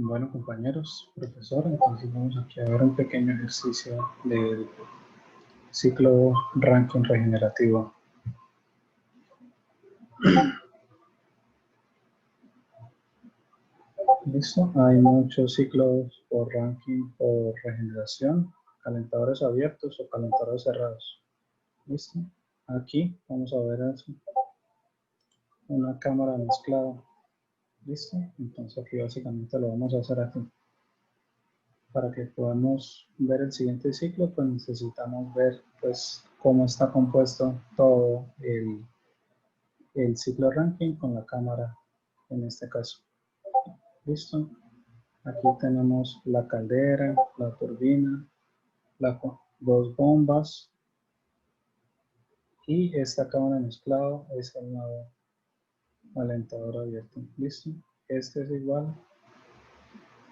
Bueno, compañeros, profesor, entonces vamos aquí a ver un pequeño ejercicio del ciclo Rankine regenerativo. Listo, hay muchos ciclos por Rankine por regeneración, calentadores abiertos o calentadores cerrados. Listo, aquí vamos a ver eso, una cámara mezclada. Listo, entonces aquí básicamente lo vamos a hacer aquí. Para que podamos ver el siguiente ciclo, pues necesitamos ver pues cómo está compuesto todo el ciclo Rankine con la cámara en este caso. Listo. Aquí tenemos la caldera, la turbina, las dos bombas y esta cámara de mezclado es el nuevo calentador abierto. Listo. Este es igual.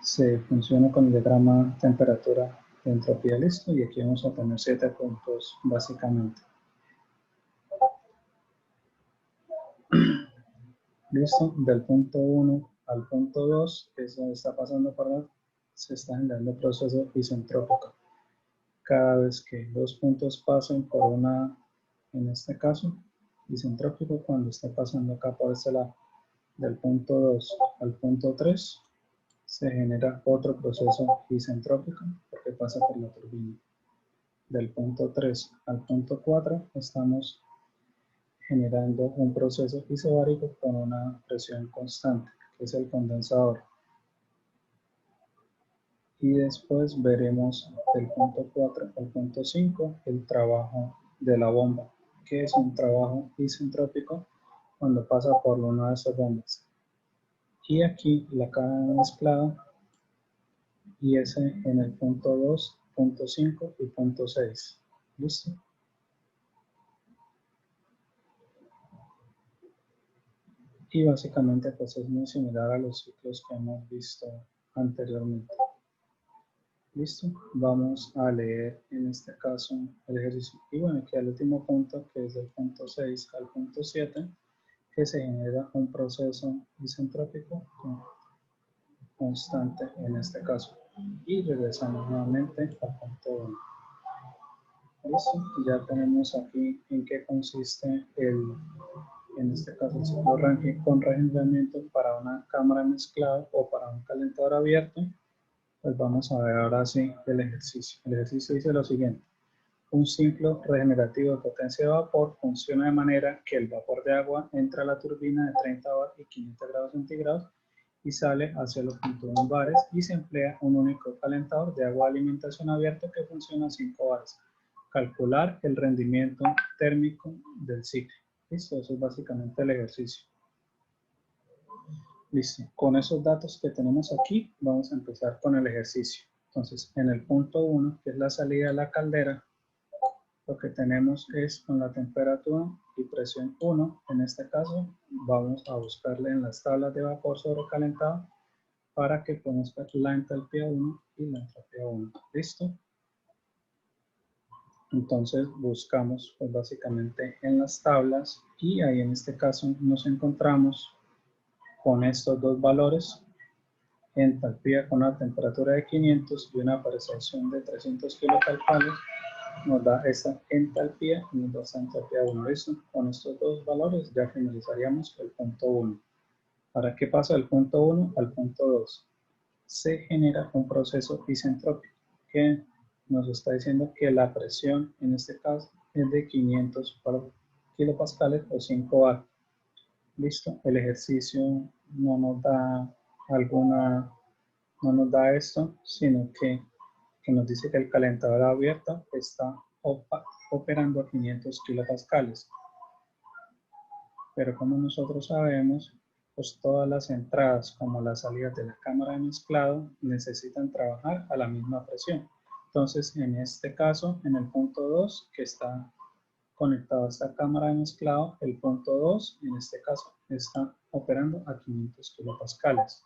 Se funciona con el diagrama temperatura de entropía. Listo. Y aquí vamos a tener 7 puntos básicamente. Listo, del punto 1 al punto 2, que es donde está pasando por la, se está generando el proceso isentrópico. Cada vez que dos puntos pasen por una, en este caso, isentrópico, cuando esté pasando acá por este lado, del punto 2 al punto 3, se genera otro proceso isentrópico porque pasa por la turbina. Del punto 3 al punto 4 estamos generando un proceso isobárico con una presión constante, que es el condensador. Y después veremos del punto 4 al punto 5 el trabajo de la bomba, que es un trabajo isentrópico cuando pasa por una de esas bombas. Y aquí la cadena mezclada y ese en el punto 2, punto 5 y punto 6. ¿Listo? Y básicamente pues es muy similar a los ciclos que hemos visto anteriormente. Listo, vamos a leer en este caso el ejercicio. Y bueno, aquí al último punto, que es del punto 6 al punto 7, que se genera un proceso isentrópico constante en este caso. Y regresamos nuevamente al punto 1. Listo, ya tenemos aquí en qué consiste en este caso el ciclo Rankine con regeneramiento para una cámara mezclada o para un calentador abierto. Pues vamos a ver ahora sí el ejercicio. El ejercicio dice lo siguiente. Un ciclo regenerativo de potencia de vapor funciona de manera que el vapor de agua entra a la turbina de 30 bar y 500 grados centígrados y sale a 0.1 bares y se emplea un único calentador de agua de alimentación abierto que funciona a 5 bares. Calcular el rendimiento térmico del ciclo. Listo, eso es básicamente el ejercicio. Listo, con esos datos que tenemos aquí, vamos a empezar con el ejercicio. Entonces, en el punto 1, que es la salida de la caldera, lo que tenemos es con la temperatura y presión 1, en este caso, vamos a buscarle en las tablas de vapor sobrecalentado para que conozca la entalpía 1 y la entropía 1. ¿Listo? Entonces buscamos pues, básicamente en las tablas y ahí en este caso nos encontramos con estos dos valores, entalpía con una temperatura de 500 y una presentación de 300 kilocalpales, nos da esta entalpía y nos da esta entalpía 1. ¿Listo? Con estos dos valores ya finalizaríamos el punto 1. ¿Para qué pasa del punto 1 al punto 2? Se genera un proceso isentrópico que nos está diciendo que la presión en este caso es de 500 kilopascales o 5 bar. Listo, el ejercicio no nos da no nos da esto, sino que nos dice que el calentador abierto está operando a 500 kilopascales. Pero como nosotros sabemos, pues todas las entradas como las salidas de la cámara de mezclado necesitan trabajar a la misma presión. Entonces, en este caso, en el punto 2, que está conectado a esta cámara de mezclado, el punto 2, en este caso, está operando a 500 kilopascales.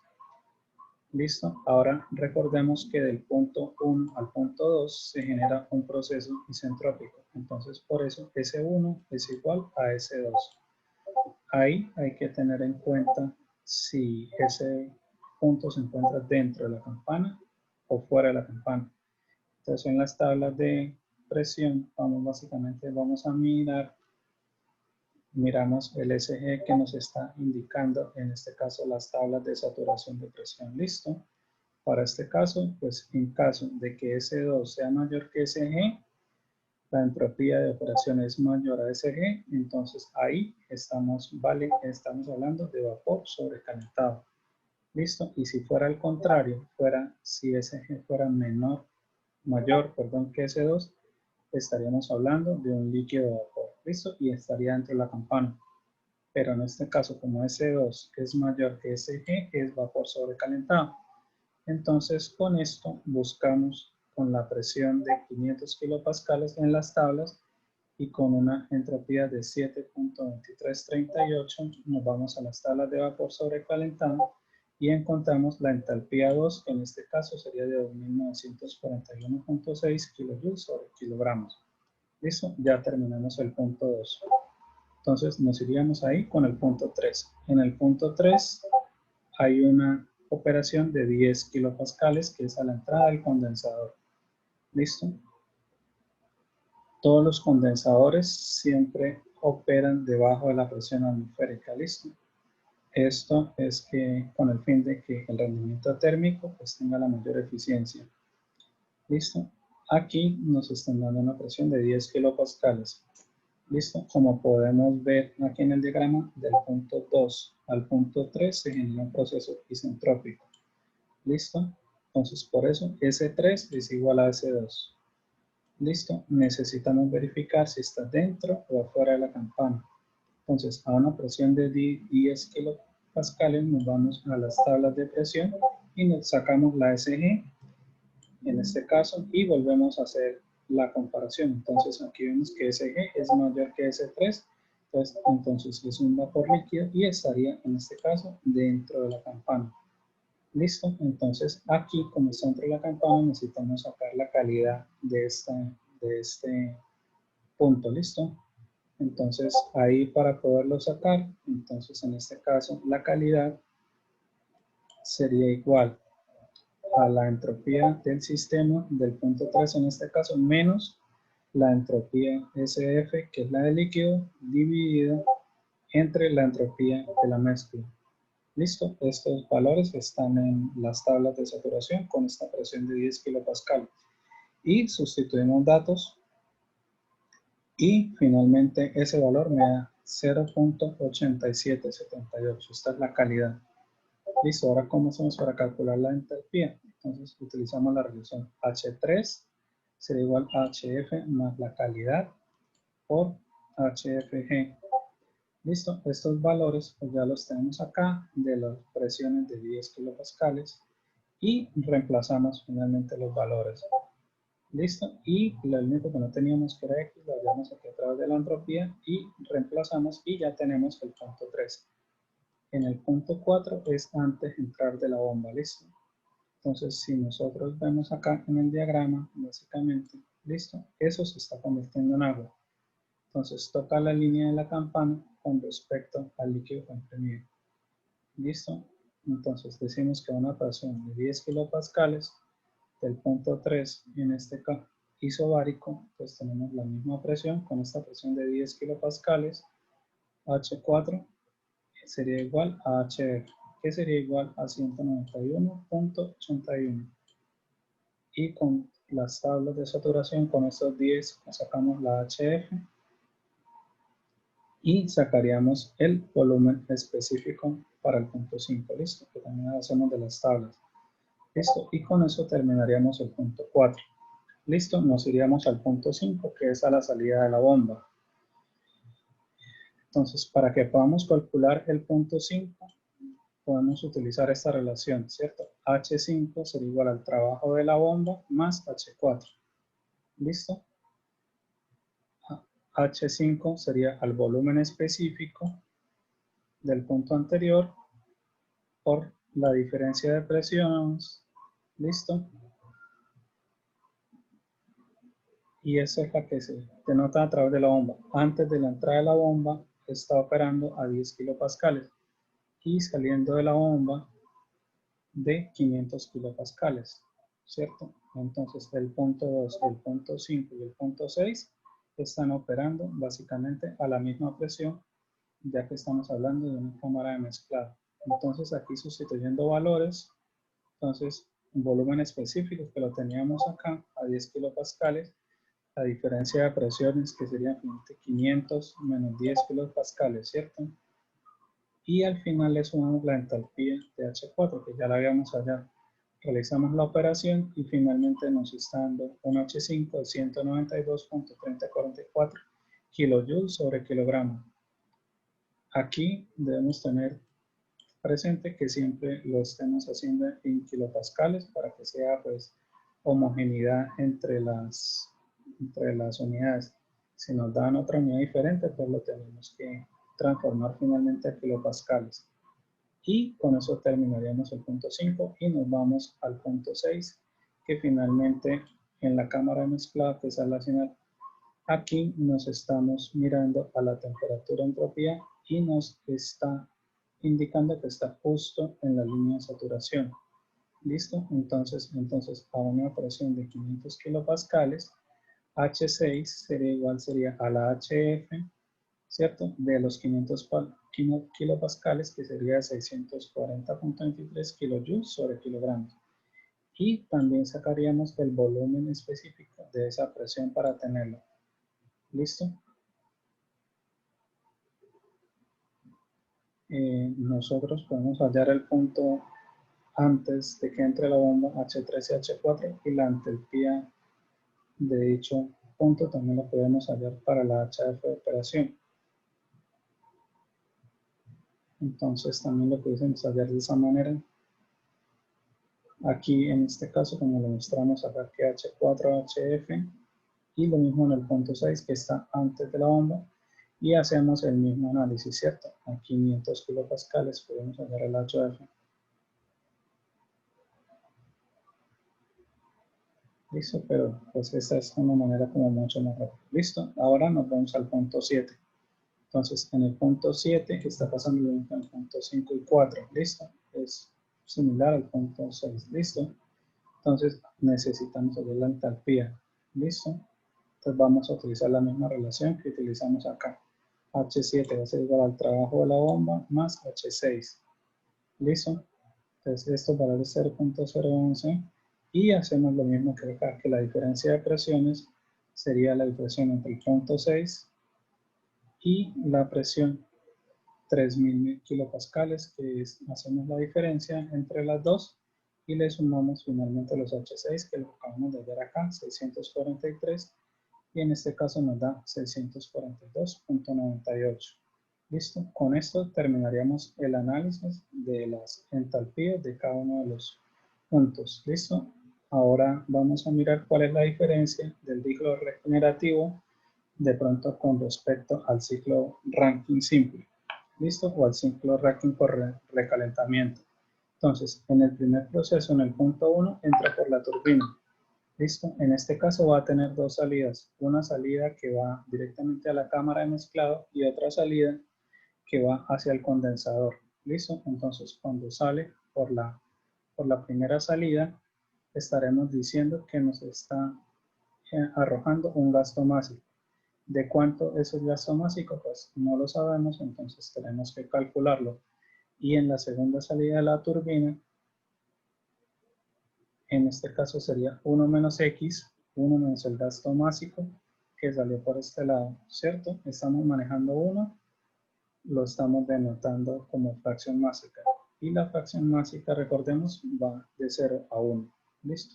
Listo, ahora recordemos que del punto 1 al punto 2 se genera un proceso isentrópico. Entonces, por eso S1 es igual a S2. Ahí hay que tener en cuenta si punto se encuentra dentro de la campana o fuera de la campana. Entonces en las tablas de presión vamos a miramos el SG que nos está indicando, en este caso, las tablas de saturación de presión. ¿Listo? Para este caso, pues en caso de que S2 sea mayor que SG, la entropía de operación es mayor a SG, entonces ahí estamos hablando de vapor sobrecalentado. ¿Listo? Y si fuera al contrario, si SG fuera mayor que S2, estaríamos hablando de un líquido de vapor. ¿Listo? Y estaría dentro de la campana. Pero en este caso, como S2 es mayor que SG, es vapor sobrecalentado. Entonces, con esto buscamos con la presión de 500 kilopascales en las tablas y con una entropía de 7.2338 nos vamos a las tablas de vapor sobrecalentado y encontramos la entalpía 2, que en este caso sería de 2941.6 kilojoules sobre kilogramos. ¿Listo? Ya terminamos el punto 2. Entonces nos iríamos ahí con el punto 3. En el punto 3 hay una operación de 10 kilopascales que es a la entrada del condensador. ¿Listo? Todos los condensadores siempre operan debajo de la presión atmosférica. ¿Listo? Esto es con el fin de que el rendimiento térmico pues tenga la mayor eficiencia. ¿Listo? Aquí nos están dando una presión de 10 kilopascales. ¿Listo? Como podemos ver aquí en el diagrama, del punto 2 al punto 3 se genera un proceso isentrópico. ¿Listo? Entonces, por eso S3 es igual a S2. ¿Listo? Necesitamos verificar si está dentro o afuera de la campana. Entonces, a una presión de 10 kilopascales nos vamos a las tablas de presión y nos sacamos la SG, en este caso, y volvemos a hacer la comparación. Entonces, aquí vemos que SG es mayor que S3, entonces es un vapor líquido y estaría, en este caso, dentro de la campana. ¿Listo? Entonces aquí, como está dentro de la campana, necesitamos sacar la calidad de este punto. ¿Listo? Entonces ahí para poderlo sacar, entonces en este caso la calidad sería igual a la entropía del sistema del punto 3 en este caso, menos la entropía SF, que es la del líquido, dividida entre la entropía de la mezcla. Listo, estos valores están en las tablas de saturación con esta presión de 10 kilopascales. Y sustituimos datos y finalmente ese valor me da 0.8778. Esta es la calidad. Listo, ahora ¿cómo hacemos para calcular la entalpía? Entonces utilizamos la relación H3 será igual a HF más la calidad por HFG. Listo, estos valores pues ya los tenemos acá de las presiones de 10 kilopascales y reemplazamos finalmente los valores. Listo, y lo único que no teníamos que era X, lo hallamos aquí a través de la entropía y reemplazamos y ya tenemos el punto 3. En el punto 4 es antes de entrar de la bomba, listo. Entonces si nosotros vemos acá en el diagrama, básicamente, listo, eso se está convirtiendo en agua. Entonces toca la línea de la campana con respecto al líquido comprimido. ¿Listo? Entonces decimos que una presión de 10 kilopascales del punto 3 en este caso isobárico, pues tenemos la misma presión con esta presión de 10 kilopascales, H4 sería igual a HF, que sería igual a 191.81. Y con las tablas de saturación, con estos 10 sacamos la HF y sacaríamos el volumen específico para el punto 5, listo, que también hacemos de las tablas. Listo, y con eso terminaríamos el punto 4. Listo, nos iríamos al punto 5, que es a la salida de la bomba. Entonces, para que podamos calcular el punto 5, podemos utilizar esta relación, ¿cierto? H5 sería igual al trabajo de la bomba más H4. ¿Listo? H5 sería al volumen específico del punto anterior por la diferencia de presiones. ¿Listo? Y esa es la que se denota a través de la bomba. Antes de la entrada de la bomba está operando a 10 kilopascales y saliendo de la bomba de 500 kilopascales, ¿cierto? Entonces el punto 2, el punto 5 y el punto 6 están operando básicamente a la misma presión, ya que estamos hablando de una cámara de mezclado. Entonces aquí sustituyendo valores, entonces un volumen específico que lo teníamos acá a 10 kilopascales, la diferencia de presiones que sería 500 menos 10 kilopascales, ¿cierto? Y al final le sumamos la entalpía de H4 que ya la habíamos hallado. Realizamos la operación y finalmente nos está dando un H5 de 192.3044 kilojoules sobre kilogramo. Aquí debemos tener presente que siempre lo estemos haciendo en kilopascales para que sea pues homogeneidad entre las unidades. Si nos dan otra unidad diferente, pues lo tenemos que transformar finalmente a kilopascales. Y con eso terminaríamos el punto 5 y nos vamos al punto 6, que finalmente en la cámara de mezclado, que es la final, aquí nos estamos mirando a la temperatura entropía y nos está indicando que está justo en la línea de saturación. ¿Listo? Entonces a una presión de 500 kilopascales, H6 sería a la HF, ¿cierto? De los 500 kilopascales, que sería 640.23 kilojoules sobre kilogramos. Y también sacaríamos el volumen específico de esa presión para tenerlo. ¿Listo? Nosotros podemos hallar el punto antes de que entre la bomba H3 y H4 y la entalpía de dicho punto también lo podemos hallar para la HF de operación. Entonces también lo pudiésemos hallar de esa manera. Aquí en este caso, como lo mostramos acá, que H4, HF, y lo mismo en el punto 6 que está antes de la bomba, y hacemos el mismo análisis, ¿cierto? A 500 kilopascales podemos hallar el HF. Listo, pero pues esta es una manera como mucho más rápida. Listo, ahora nos vamos al punto 7. Entonces, en el punto 7, que está pasando en el punto 5 y 4, listo, es similar al punto 6, listo. Entonces, necesitamos saber la entalpía, listo. Entonces, vamos a utilizar la misma relación que utilizamos acá. H7 va a ser igual al trabajo de la bomba más H6, listo. Entonces, estos valores 0.011 y hacemos lo mismo que acá, que la diferencia de presiones sería la diferencia entre el punto 6 y la presión 3000 kilopascales, que es, hacemos la diferencia entre las dos y le sumamos finalmente los H6 que lo acabamos de ver acá, 643, y en este caso nos da 642.98. Listo, con esto terminaríamos el análisis de las entalpías de cada uno de los puntos. Listo, ahora vamos a mirar cuál es la diferencia del ciclo regenerativo de pronto con respecto al ciclo Rankine simple. ¿Listo? O al ciclo Rankine por recalentamiento. Entonces, en el primer proceso, en el punto 1, entra por la turbina. ¿Listo? En este caso va a tener dos salidas. Una salida que va directamente a la cámara de mezclado y otra salida que va hacia el condensador. ¿Listo? Entonces, cuando sale por la primera salida, estaremos diciendo que nos está arrojando un gasto másico. ¿De cuánto es el gasto másico? Pues no lo sabemos, entonces tenemos que calcularlo. Y en la segunda salida de la turbina, en este caso sería 1 menos X, 1 menos el gasto másico que salió por este lado, ¿cierto? Estamos manejando 1, lo estamos denotando como fracción másica. Y la fracción másica, recordemos, va de 0 a 1. ¿Listo?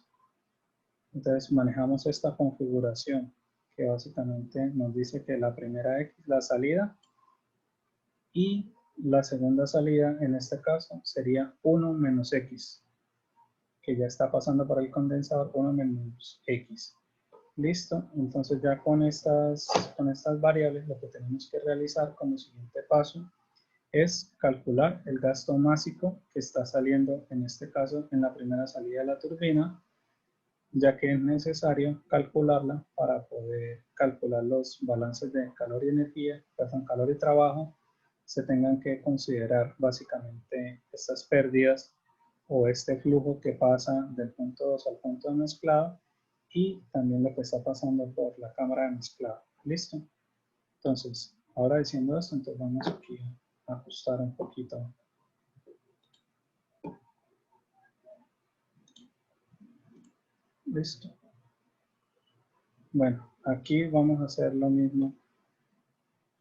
Entonces manejamos esta configuración que básicamente nos dice que la primera X, la salida, y la segunda salida en este caso sería 1 menos X, que ya está pasando por el condensador, 1 menos X. Listo, entonces ya con estas variables lo que tenemos que realizar como siguiente paso es calcular el gasto másico que está saliendo en este caso en la primera salida de la turbina, ya que es necesario calcularla para poder calcular los balances de calor y energía, perdón, calor y trabajo, se tengan que considerar básicamente estas pérdidas o este flujo que pasa del punto 2 al punto de mezclado y también lo que está pasando por la cámara de mezclado. ¿Listo? Entonces, ahora diciendo esto, entonces vamos aquí a ajustar un poquito. Listo. Bueno, aquí vamos a hacer lo mismo.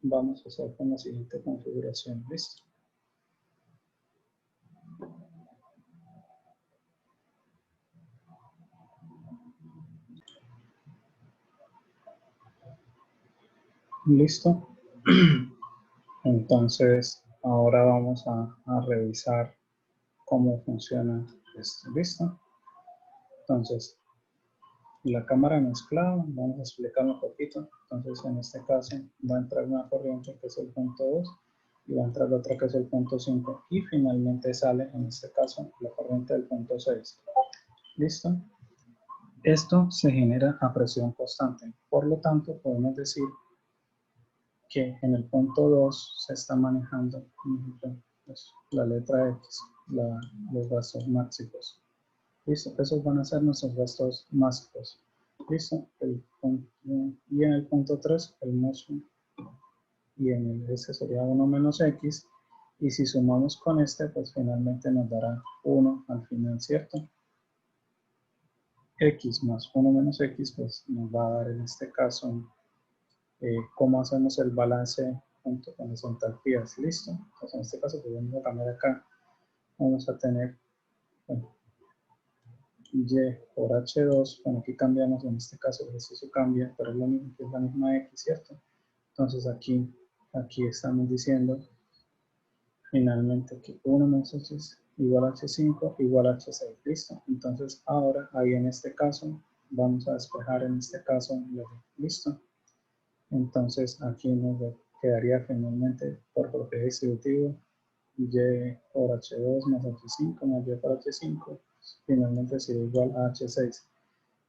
Vamos a hacer con la siguiente configuración. ¿Listo? Listo. Entonces, ahora vamos a revisar cómo funciona esto. ¿Listo? Entonces, la cámara de mezclado, vamos a explicarlo un poquito. Entonces, en este caso, va a entrar una corriente que es el punto 2 y va a entrar otra que es el punto 5 y finalmente sale, en este caso, la corriente del punto 6. ¿Listo? Esto se genera a presión constante. Por lo tanto, podemos decir que en el punto 2 se está manejando pues, la letra X, los gastos máximos. ¿Listo? Esos van a ser nuestros gastos máximos. ¿Listo? Y en el punto 3, el máximo. Y en el S sería 1 menos X. Y si sumamos con este, pues finalmente nos dará 1 al final, ¿cierto? X más 1 menos X, pues nos va a dar en este caso cómo hacemos el balance junto con las entalpías. ¿Listo? Entonces en este caso, pues vamos a cambiar acá. Vamos a tener, bueno, Y por H2, bueno, aquí cambiamos, en este caso el ejercicio cambia, pero es lo mismo que es la misma X, ¿cierto? Entonces aquí estamos diciendo finalmente que 1 menos X igual a H5 igual a H6, ¿listo? Entonces ahora, ahí en este caso, vamos a despejar en este caso, ¿listo? Entonces aquí nos quedaría finalmente por propiedad distributiva Y por H2 más H5 más Y por H5 finalmente sería igual a H6.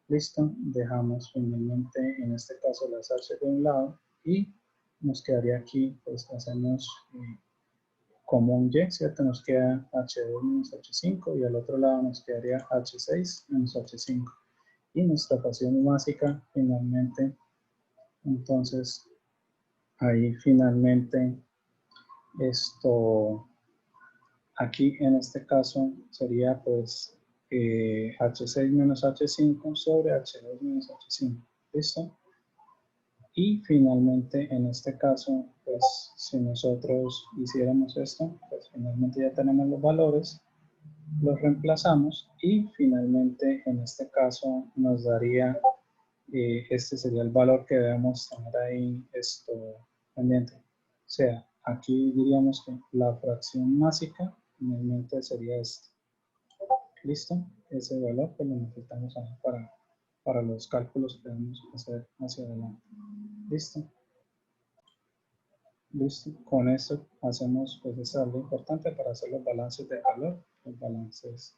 Listo, dejamos finalmente en este caso las H de un lado y nos quedaría aquí, pues hacemos como un Y, ¿cierto? Nos queda H2 menos H5 y al otro lado nos quedaría H6 menos H5. Y nuestra ecuación básica finalmente, entonces ahí finalmente esto, aquí en este caso sería pues H6 menos H5 sobre H2 menos H5. ¿Listo? Y finalmente en este caso, pues si nosotros hiciéramos esto, pues finalmente ya tenemos los valores, los reemplazamos y finalmente en este caso nos daría, este sería el valor que debemos tener ahí esto pendiente. O sea, aquí diríamos que la fracción másica finalmente sería este. ¿Listo? Ese valor que lo necesitamos para los cálculos que vamos a hacer hacia adelante. ¿Listo? Listo. Con eso hacemos, pues es algo importante para hacer los balances de calor, los balances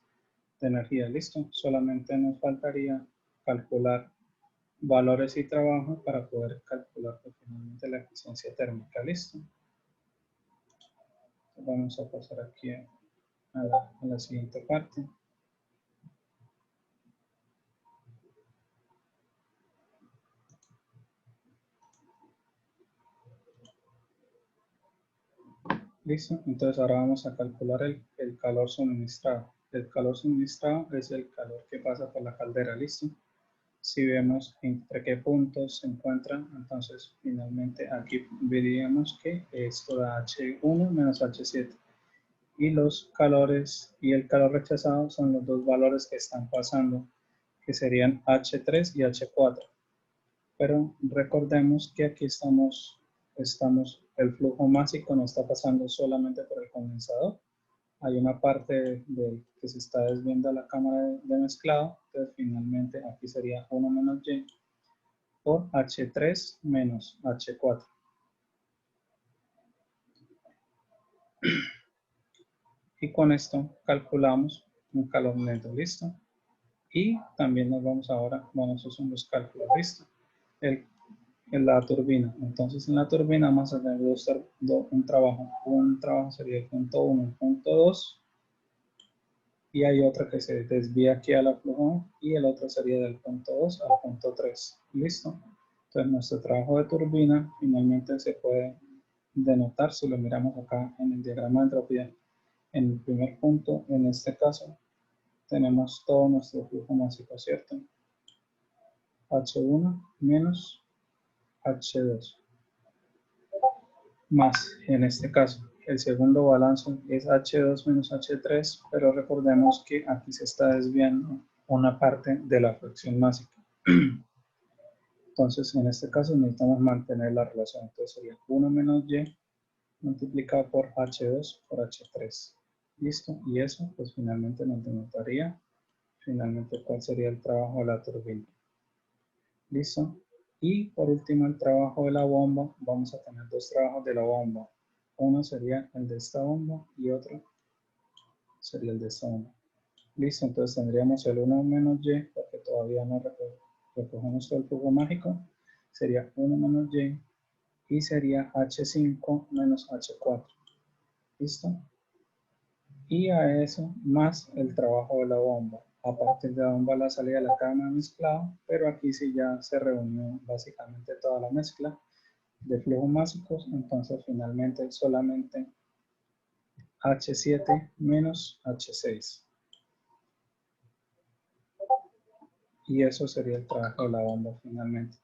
de energía. ¿Listo? Solamente nos faltaría calcular valores y trabajo para poder calcular pues, finalmente la eficiencia térmica. ¿Listo? Vamos a pasar aquí a la siguiente parte. Listo, entonces ahora vamos a calcular el calor suministrado. El calor suministrado es el calor que pasa por la caldera, ¿listo? Si vemos entre qué puntos se encuentran, entonces finalmente aquí veríamos que esto da H1 menos H7. Y los calores y el calor rechazado son los dos valores que están pasando, que serían H3 y H4. Pero recordemos que aquí estamos, el flujo másico no está pasando solamente por el condensador. Hay una parte que se está desviando a la cámara de mezclado, entonces finalmente aquí sería 1 menos Y por H3 menos H4. Y con esto calculamos un calor neto, ¿listo? Y también nos vamos ahora, bueno, esos son los cálculos, ¿listo? En la turbina. Entonces en la turbina vamos a tener un trabajo. Un trabajo sería el punto 1, el punto 2 y hay otra que se desvía aquí a la flujo y el otro sería del punto 2 al punto 3. ¿Listo? Entonces nuestro trabajo de turbina finalmente se puede denotar si lo miramos acá en el diagrama de entropía. En el primer punto, en este caso, tenemos todo nuestro flujo másico, ¿cierto? H1 menos H2. Más, en este caso, el segundo balance es H2 menos H3, pero recordemos que aquí se está desviando una parte de la fracción másica. Entonces, en este caso necesitamos mantener la relación. Entonces sería 1 menos Y multiplicado por H2 por H3. ¿Listo? Y eso, pues finalmente nos denotaría finalmente cuál sería el trabajo de la turbina. ¿Listo? Y por último el trabajo de la bomba. Vamos a tener dos trabajos de la bomba. Uno sería el de esta bomba y otro sería el de esta bomba. Listo, entonces tendríamos el 1 menos Y, porque todavía no recogemos todo el flujo mágico. Sería 1 menos Y sería H5 menos H4. ¿Listo? Y a eso más el trabajo de la bomba. A partir de la bomba la salida de la cadena de mezclado, pero aquí sí ya se reunió básicamente toda la mezcla de flujos másicos, entonces finalmente solamente H7 menos H6. Y eso sería el trabajo de la bomba finalmente.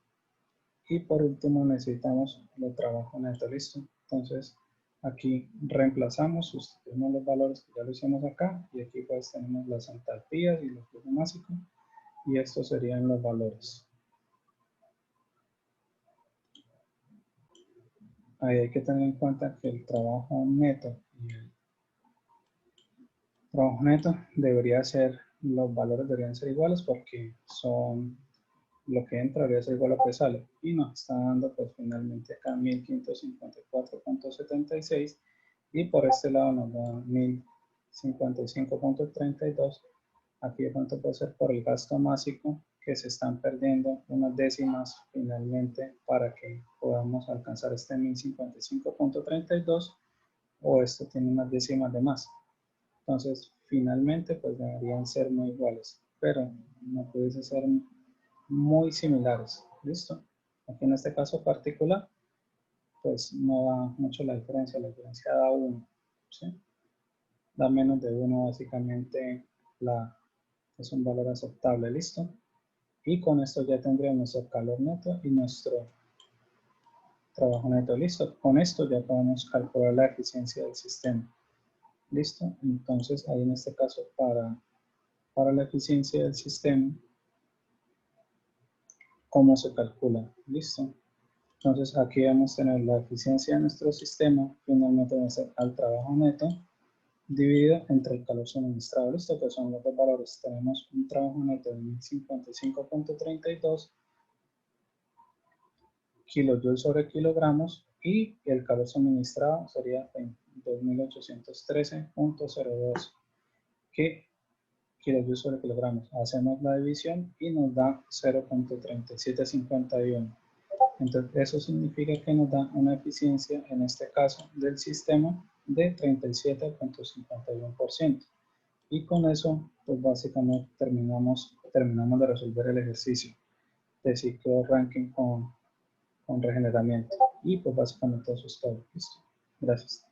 Y por último necesitamos el trabajo neto, ¿listo? Entonces aquí reemplazamos, sustituimos los valores que ya lo hicimos acá y aquí pues tenemos las entalpías y los flujos másicos y estos serían los valores. Ahí hay que tener en cuenta que el trabajo neto y el trabajo neto debería ser, los valores deberían ser iguales porque son lo que entra debería ser igual a lo que sale y nos está dando pues finalmente acá 1554.76 y por este lado nos da 1055.32. Aquí de pronto puede ser por el gasto másico que se están perdiendo unas décimas finalmente para que podamos alcanzar este 1055.32 o esto tiene unas décimas de más. Entonces finalmente pues deberían ser muy iguales, pero no pudiese ser muy similares. ¿Listo? Aquí en este caso particular pues no da mucho la diferencia da 1, ¿sí? Da menos de 1 básicamente, es un valor aceptable, ¿listo? Y con esto ya tendríamos nuestro calor neto y nuestro trabajo neto, ¿listo? Con esto ya podemos calcular la eficiencia del sistema, ¿listo? Entonces ahí en este caso para la eficiencia del sistema, ¿cómo se calcula? ¿Listo? Entonces aquí vamos a tener la eficiencia de nuestro sistema, finalmente va a ser al trabajo neto, dividido entre el calor suministrado. Listo, que son los dos valores. Tenemos un trabajo neto de 1055.32 kilojoules sobre kilogramos y el calor suministrado sería 2813.02 kilojoules sobre kilogramos. Hacemos la división y nos da 0.3751. Entonces, eso significa que nos da una eficiencia, en este caso, del sistema de 37.51%. Y con eso, pues básicamente terminamos de resolver el ejercicio de ciclo Rankine con regeneramiento. Y pues básicamente eso es todo. Listo. Gracias.